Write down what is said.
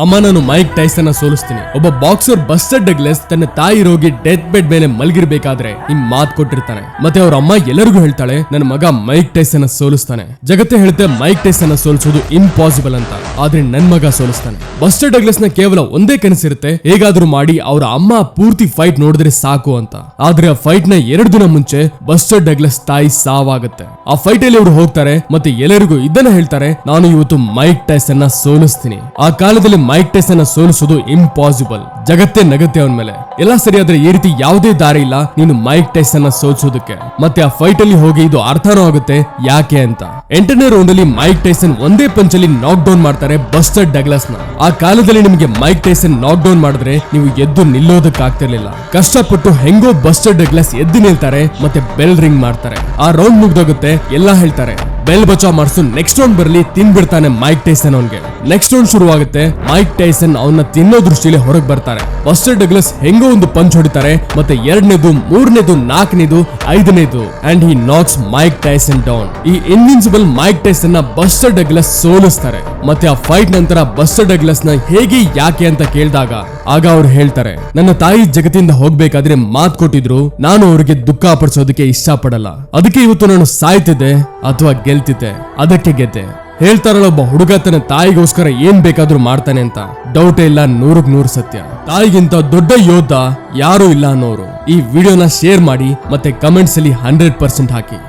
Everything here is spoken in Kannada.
ಅಮ್ಮ ನಾನು ಮೈಕ್ ಟೈಸನ್ ಸೋಲಿಸ್ತೀನಿ. ಒಬ್ಬ ಬಾಕ್ಸರ್ ಬಸ್ಟರ್ ಡಗ್ಲಸ್ ತನ್ನ ತಾಯಿ ರೋಗಿ ಡೆತ್ ಬೆಡ್ ಮೇಲೆ ಮಲಗಿರ್ಬೇಕಾದ್ರೆ ಹಿಂಗ್ ಮಾತ್ ಕೊಟ್ಟಿರ್ತಾನೆ. ಮತ್ತೆ ಅವ್ರ ಅಮ್ಮ ಎಲ್ಲರಿಗೂ ಹೇಳ್ತಾಳೆ ನನ್ನ ಮಗ ಮೈಕ್ ಟೈಸನ್ ಸೋಲಿಸ್ತಾನೆ. ಜಗತ್ತೇ ಹೇಳುತ್ತೆ ಮೈಕ್ ಟೈಸನ್ ಸೋಲಿಸೋದು ಇಂಪಾಸಿಬಲ್ ಅಂತ, ಆದ್ರೆ ನನ್ ಮಗ ಸೋಲಿಸ್ತಾನೆ. ಬಸ್ಟರ್ ಡಗ್ಲಸ್ ನ ಕೇವಲ ಒಂದೇ ಕನಸಿರುತ್ತೆ, ಹೇಗಾದ್ರೂ ಮಾಡಿ ಅವರ ಅಮ್ಮ ಪೂರ್ತಿ ಫೈಟ್ ನೋಡಿದ್ರೆ ಸಾಕು ಅಂತ. ಆದ್ರೆ ಆ ಫೈಟ್ ನ 2 ದಿನ ಮುಂಚೆ ಬಸ್ಟರ್ ಡಗ್ಲಸ್ ತಾಯಿ ಸಾವಾಗುತ್ತೆ. ಆ ಫೈಟ್ ಅಲ್ಲಿ ಇವರು ಹೋಗ್ತಾರೆ ಮತ್ತೆ ಎಲ್ಲರಿಗೂ ಇದನ್ನ ಹೇಳ್ತಾರೆ, ನಾನು ಇವತ್ತು ಮೈಕ್ ಟೈಸನ್ ಸೋಲಿಸ್ತೀನಿ. ಆ ಕಾಲದಲ್ಲಿ ಮೈಕ್ ಟೈಸನ್ ಸೋಲಿಸೋದು ಇಂಪಾಸಿಬಲ್. ಜಗತ್ತೇ ನಗತ್ತೆ ಅವನ ಮೇಲೆ. ಎಲ್ಲ ಸರಿಯಾದ್ರೆ ಈ ರೀತಿ ಯಾವುದೇ ದಾರಿ ಇಲ್ಲ ನೀನು ಮೈಕ್ ಟೈಸನ್ ಸೋಲಿಸೋದಕ್ಕೆ. ಮತ್ತೆ ಆ ಫೈಟ್ ಅಲ್ಲಿ ಹೋಗಿ ಇದು ಅರ್ಥನೂ ಆಗುತ್ತೆ ಯಾಕೆ ಅಂತ. 8ನೇ ರೌಂಡ್ ಅಲ್ಲಿ ಮೈಕ್ ಟೈಸನ್ ಒಂದೇ ಪಂಚ್ ಅಲ್ಲಿ ನಾಕ್ ಡೌನ್ ಮಾಡ್ತಾರೆ ಬಸ್ಟರ್ ಡಗ್ಲಸ್ ನ. ಆ ಕಾಲದಲ್ಲಿ ನಿಮಗೆ ಮೈಕ್ ಟೈಸನ್ ನಾಕ್ ಡೌನ್ ಮಾಡಿದ್ರೆ ನೀವು ಎದ್ದು ನಿಲ್ಲೋದಕ್ಕಾಗ್ತಿರ್ಲಿಲ್ಲ. ಕಷ್ಟಪಟ್ಟು ಹೆಂಗೋ ಬಸ್ಟರ್ ಡಗ್ಲಸ್ ಎದ್ದು ನಿಲ್ತಾರೆ ಮತ್ತೆ ಬೆಲ್ ರಿಂಗ್ ಮಾಡ್ತಾರೆ. ಆ ರೌಂಡ್ ಮುಗ್ದೋಗುತ್ತೆ. ಎಲ್ಲ ಹೇಳ್ತಾರೆ ಬೆಲ್ ಬಚಾವ್ ಮಾಡಿಸು, ನೆಕ್ಸ್ಟ್ ರೌಂಡ್ ಬರಲಿ, ತಿನ್ಬಿಡ್ತಾನೆ ಮೈಕ್ ಟೈಸನ್ ಅವನ್ಗೆ. ನೆಕ್ಸ್ಟ್ ರೌಂಡ್ ಶುರುವಾಗುತ್ತೆ. ಮೈಕ್ ಟೈಸನ್ ಅವನ್ನ ತಿನ್ನೋ ದೃಷ್ಟಿಯಲ್ಲಿ ಹೊರಗೆ ಬರ್ತಾರೆ. ಬಸ್ಟರ್ ಡಗ್ಲಸ್ ಹೆಂಗೋ ಒಂದು ಪಂಚ್ ಹೊಡಿತಾರೆ. ಮತ್ತೆ 2ನೇದು 3ನೇದು 4ನೇದು 5ನೇದು and he knocks Mike Tyson down. ಈ ಇನ್ವಿನ್ಸಿಬಲ್ ಮೈಕ್ ಟೈಸನ್ ನ ಬಸ್ಟರ್ ಡಗ್ಲಸ್ ಸೋಲಿಸ್ತಾರೆ. ಮತ್ತೆ ಆ ಫೈಟ್ ನಂತರ ಬಸ್ಟರ್ ಡಗ್ಲಸ್ ನ ಹೇಗೆ ಯಾಕೆ ಅಂತ ಕೇಳಿದಾಗ ಆಗ ಅವ್ರು ಹೇಳ್ತಾರೆ, ನನ್ನ ತಾಯಿ ಜಗತ್ತಿಂದ ಹೋಗ್ಬೇಕಾದ್ರೆ ಮಾತ್ ಕೊಟ್ಟಿದ್ರು, ನಾನು ಅವ್ರಿಗೆ ದುಃಖ ಪಡಿಸೋದಕ್ಕೆ ಇಷ್ಟ ಪಡಲ್ಲ. ಅದಕ್ಕೆ ಇವತ್ತು ನಾನು ಸಾಯ್ತಿದ್ದೆ ಅಥವಾ ಗೆಲ್ತಿದ್ದೆ, ಅದಕ್ಕೆ ಗೆದ್ದೆ. ಹೇಳ್ತಾರಲ್ಲ ಒಬ್ಬ ಹುಡುಗ ತನ್ನ ತಾಯಿಗೋಸ್ಕರ ಏನ್ ಬೇಕಾದ್ರೂ ಮಾಡ್ತಾನೆ ಅಂತ. ಡೌಟೇ ಇಲ್ಲ, 100% ಸತ್ಯ. ತಾಯಿಗಿಂತ ದೊಡ್ಡ ಯೋಧ ಯಾರು ಇಲ್ಲ ಅನ್ನೋರು. ಈ ವಿಡಿಯೋನ ಶೇರ್ ಮಾಡಿ ಮತ್ತೆ ಕಮೆಂಟ್ಸ್ ಅಲ್ಲಿ 100% ಹಾಕಿ.